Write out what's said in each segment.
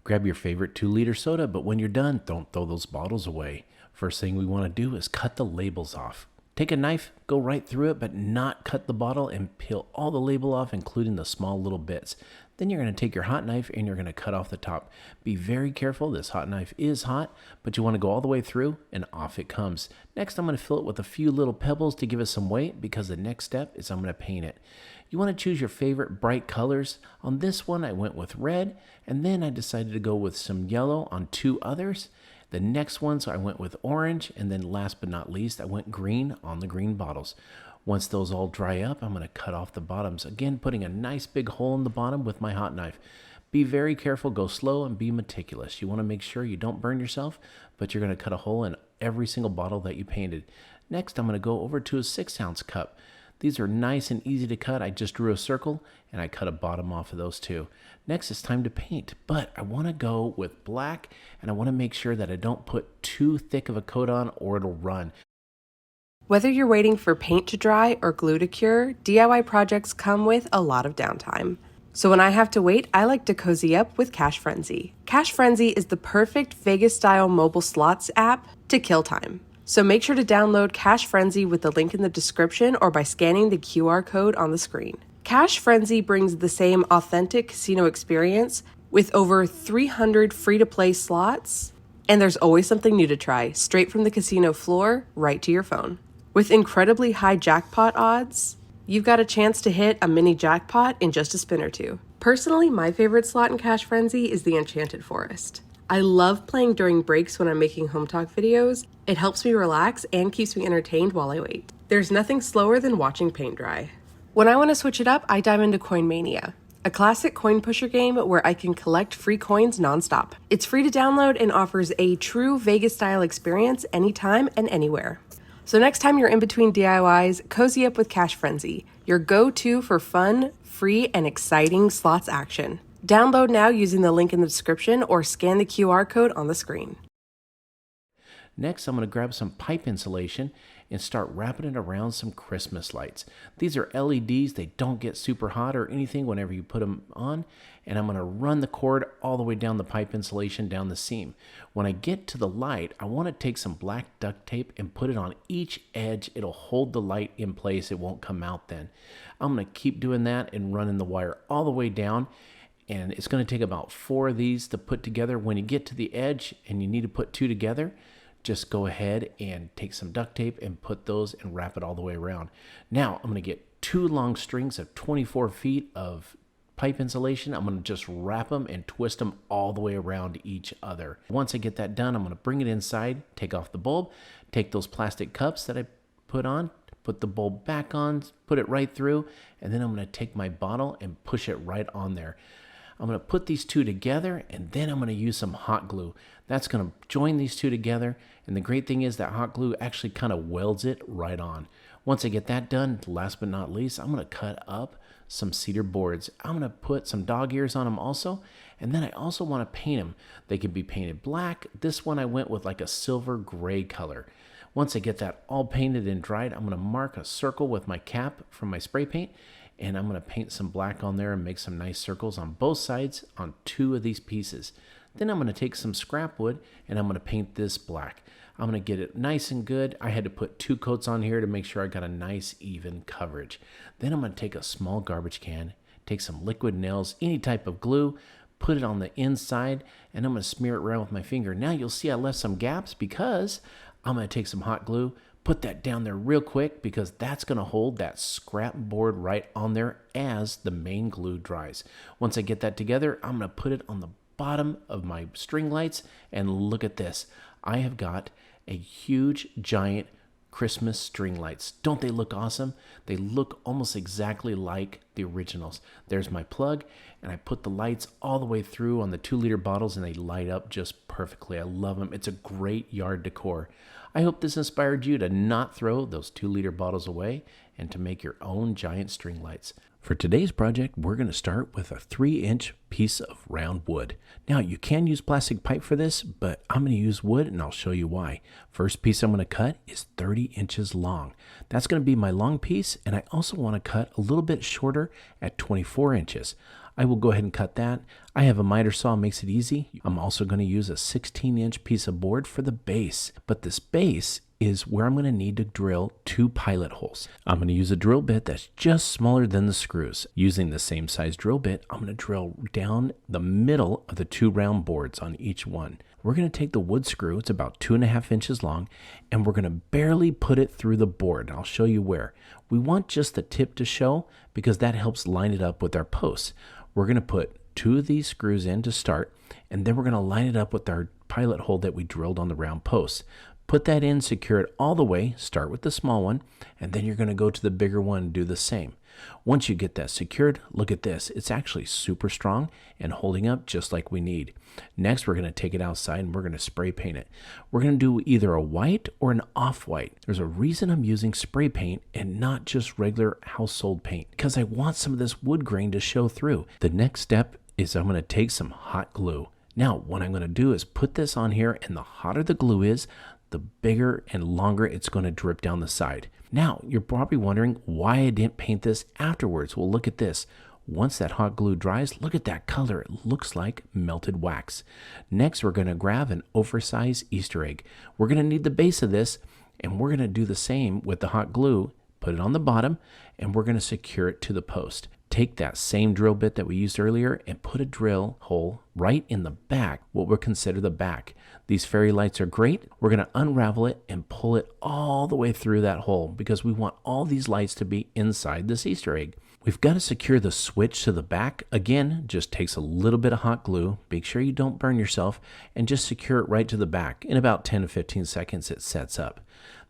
Grab your favorite 2-liter soda, but when you're done, don't throw those bottles away. First thing we want to do is cut the labels off. Take a knife, go right through it, but not cut the bottle, and peel all the label off, including the small little bits. Then you're going to take your hot knife and you're going to cut off the top. Be very careful. This hot knife is hot, but you want to go all the way through and off it comes. Next, I'm going to fill it with a few little pebbles to give it some weight, because the next step is I'm going to paint it. You want to choose your favorite bright colors. On this one, I went with red, and then I decided to go with some yellow on 2 others. The next one, so I went with orange, and then last but not least, I went green on the green bottles. Once those all dry up, I'm going to cut off the bottoms. Again, putting a nice big hole in the bottom with my hot knife. Be very careful, go slow, and be meticulous. You want to make sure you don't burn yourself, but you're going to cut a hole in every single bottle that you painted. Next, I'm going to go over to a 6-ounce cup. These are nice and easy to cut. I just drew a circle and I cut a bottom off of those 2. Next, it's time to paint, but I want to go with black, and I want to make sure that I don't put too thick of a coat on or it'll run. Whether you're waiting for paint to dry or glue to cure, DIY projects come with a lot of downtime. So when I have to wait, I like to cozy up with Cash Frenzy. Cash Frenzy is the perfect Vegas-style mobile slots app to kill time. So make sure to download Cash Frenzy with the link in the description or by scanning the QR code on the screen. Cash Frenzy brings the same authentic casino experience with over 300 free-to-play slots, and there's always something new to try, straight from the casino floor right to your phone. With incredibly high jackpot odds, you've got a chance to hit a mini jackpot in just a spin or 2. Personally, my favorite slot in Cash Frenzy is the Enchanted Forest. I love playing during breaks when I'm making Hometalk videos. It helps me relax and keeps me entertained while I wait. There's nothing slower than watching paint dry. When I want to switch it up, I dive into Coin Mania, a classic coin pusher game where I can collect free coins nonstop. It's free to download and offers a true Vegas-style experience anytime and anywhere. So next time you're in between DIYs, cozy up with Cash Frenzy, your go-to for fun, free, and exciting slots action. Download now using the link in the description or scan the QR code on the screen. Next, I'm going to grab some pipe insulation and start wrapping it around some Christmas lights. These are LEDs. They don't get super hot or anything whenever you put them on. And I'm going to run the cord all the way down the pipe insulation down the seam. When I get to the light, I want to take some black duct tape and put it on each edge. It'll hold the light in place. It won't come out then. I'm going to keep doing that and running the wire all the way down. And it's going to take about 4 of these to put together. When you get to the edge and you need to put 2 together, just go ahead and take some duct tape and put those and wrap it all the way around. Now I'm going to get 2 long strings of 24 feet of pipe insulation. I'm going to just wrap them and twist them all the way around each other. Once I get that done, I'm going to bring it inside, take off the bulb, take those plastic cups that I put on, put the bulb back on, put it right through, and then I'm going to take my bottle and push it right on there. I'm going to put these 2 together, and then I'm going to use some hot glue. That's going to join these 2 together, and the great thing is that hot glue actually kind of welds it right on. Once I get that done, last but not least, I'm going to cut up some cedar boards. I'm going to put some dog ears on them also, and then I also want to paint them. They can be painted black. This one I went with like a silver gray color. Once I get that all painted and dried, I'm going to mark a circle with my cap from my spray paint, and I'm going to paint some black on there and make some nice circles on both sides on 2 of these pieces. Then I'm going to take some scrap wood and I'm going to paint this black. I'm going to get it nice and good. I had to put 2 coats on here to make sure I got a nice even coverage. Then I'm going to take a small garbage can, take some liquid nails, any type of glue, put it on the inside, and I'm going to smear it around with my finger. Now you'll see I left some gaps because I'm going to take some hot glue, put that down there real quick because that's going to hold that scrap board right on there as the main glue dries. Once I get that together, I'm going to put it on the bottom of my string lights, and look at this. I have got a huge giant Christmas string lights. Don't they look awesome? They look almost exactly like the originals. There's my plug, and I put the lights all the way through on the 2-liter bottles, and they light up just perfectly. I love them. It's a great yard decor. I hope this inspired you to not throw those 2-liter bottles away and to make your own giant string lights. For today's project, we're going to start with a 3-inch piece of round wood. Now, you can use plastic pipe for this, but I'm going to use wood, and I'll show you why. First piece I'm going to cut is 30 inches long. That's going to be my long piece, and I also want to cut a little bit shorter at 24 inches. I will go ahead and cut that. I have a miter saw, makes it easy. I'm also going to use a 16-inch piece of board for the base, but this base is where I'm going to need to drill 2 pilot holes. I'm going to use a drill bit that's just smaller than the screws. Using the same size drill bit, I'm going to drill down the middle of the 2 round boards on each one. We're going to take the wood screw, it's about 2.5 inches long, and we're going to barely put it through the board. I'll show you where. We want just the tip to show because that helps line it up with our posts. We're going to put 2 of these screws in to start, and then we're going to line it up with our pilot hole that we drilled on the round posts. Put that in, secure it all the way, start with the small one, and then you're going to go to the bigger one and do the same. Once you get that secured, look at this. It's actually super strong and holding up just like we need. Next, we're going to take it outside and we're going to spray paint it. We're going to do either a white or an off-white. There's a reason I'm using spray paint and not just regular household paint, because I want some of this wood grain to show through. The next step is I'm going to take some hot glue. Now, what I'm going to do is put this on here, and the hotter the glue is, the bigger and longer it's going to drip down the side. Now, you're probably wondering why I didn't paint this afterwards. Well, look at this. Once that hot glue dries, look at that color. It looks like melted wax. Next, we're going to grab an oversized Easter egg. We're going to need the base of this, and we're going to do the same with the hot glue. Put it on the bottom, and we're going to secure it to the post. Take that same drill bit that we used earlier and put a drill hole right in the back, what we'll consider the back. These fairy lights are great. We're going to unravel it and pull it all the way through that hole because we want all these lights to be inside this Easter egg. We've got to secure the switch to the back. Again, just takes a little bit of hot glue. Make sure you don't burn yourself and just secure it right to the back. In about 10 to 15 seconds, it sets up.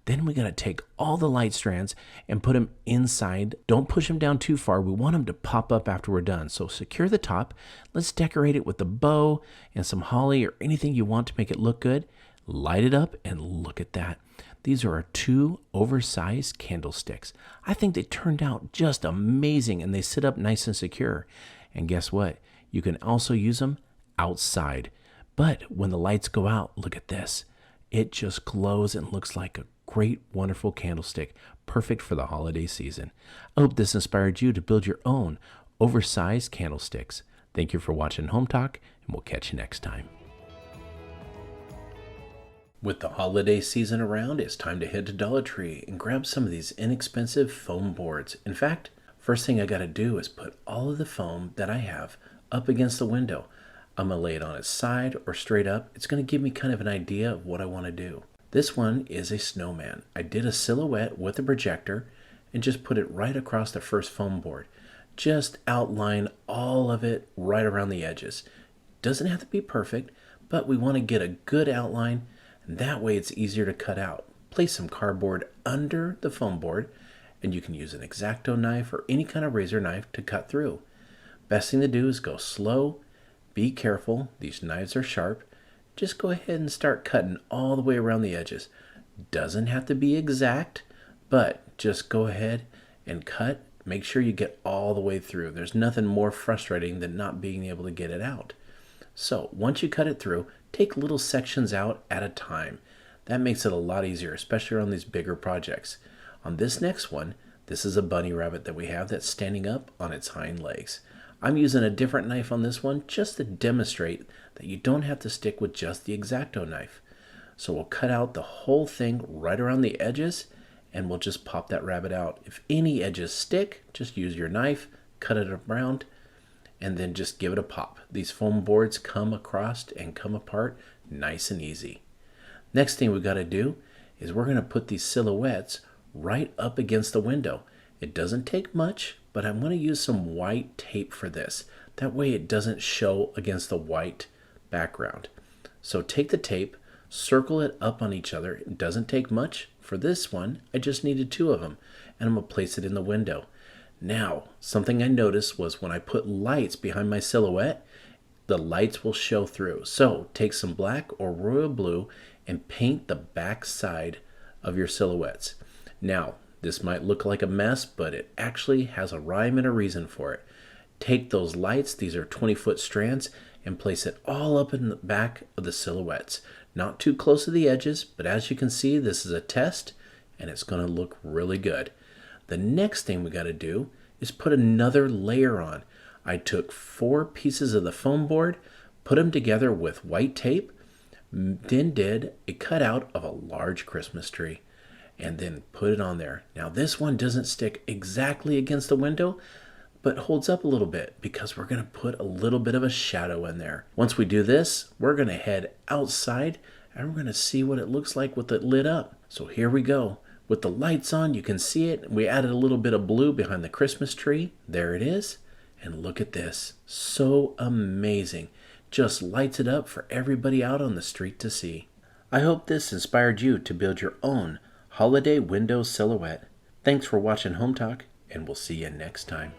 Then we got to take all the light strands and put them inside. Don't push them down too far. We want them to pop up after we're done. So secure the top. Let's decorate it with a bow and some holly or anything you want to make it look good. Light it up and look at that. These are our 2 oversized candlesticks. I think they turned out just amazing and they sit up nice and secure. And guess what? You can also use them outside. But when the lights go out, look at this. It just glows and looks like a great, wonderful candlestick, perfect for the holiday season. I hope this inspired you to build your own oversized candlesticks. Thank you for watching Hometalk, and we'll catch you next time. With the holiday season around, it's time to head to Dollar Tree and grab some of these inexpensive foam boards. In fact, first thing I got to do is put all of the foam that I have up against the window. I'm going to lay it on its side or straight up. It's going to give me kind of an idea of what I want to do. This one is a snowman. I did a silhouette with a projector and just put it right across the first foam board. Just outline all of it right around the edges. Doesn't have to be perfect, but we want to get a good outline, and that way it's easier to cut out. Place some cardboard under the foam board, and you can use an X-Acto knife or any kind of razor knife to cut through. Best thing to do is go slow, be careful, these knives are sharp. Just go ahead and start cutting all the way around the edges. Doesn't have to be exact, but just go ahead and cut. Make sure you get all the way through. There's nothing more frustrating than not being able to get it out. So once you cut it through, take little sections out at a time. That makes it a lot easier, especially on these bigger projects. On this next one, this is a bunny rabbit that we have that's standing up on its hind legs. I'm using a different knife on this one just to demonstrate that you don't have to stick with just the X-Acto knife. So we'll cut out the whole thing right around the edges and we'll just pop that rabbit out. If any edges stick, just use your knife, cut it around, and then just give it a pop. These foam boards come across and come apart nice and easy. Next thing we got to do is we're going to put these silhouettes right up against the window. It doesn't take much, but I'm going to use some white tape for this. That way it doesn't show against the white background. So take the tape, circle it up on each other. It doesn't take much. For this one, I just needed 2 of them, and I'm going to place it in the window. Now, something I noticed was when I put lights behind my silhouette, the lights will show through. So take some black or royal blue and paint the back side of your silhouettes. Now, this might look like a mess, but it actually has a rhyme and a reason for it. Take those lights, these are 20-foot strands, and place it all up in the back of the silhouettes. Not too close to the edges, but as you can see, this is a test, and it's going to look really good. The next thing we got to do is put another layer on. I took 4 pieces of the foam board, put them together with white tape, then did a cutout of a large Christmas tree, and then put it on there. Now this one doesn't stick exactly against the window, but holds up a little bit because we're going to put a little bit of a shadow in there. Once we do this, we're going to head outside and we're going to see what it looks like with it lit up. So here we go. With the lights on, you can see it. We added a little bit of blue behind the Christmas tree. There it is. And look at this. So amazing. Just lights it up for everybody out on the street to see. I hope this inspired you to build your own holiday window silhouette. Thanks for watching Home Talk, and we'll see you next time.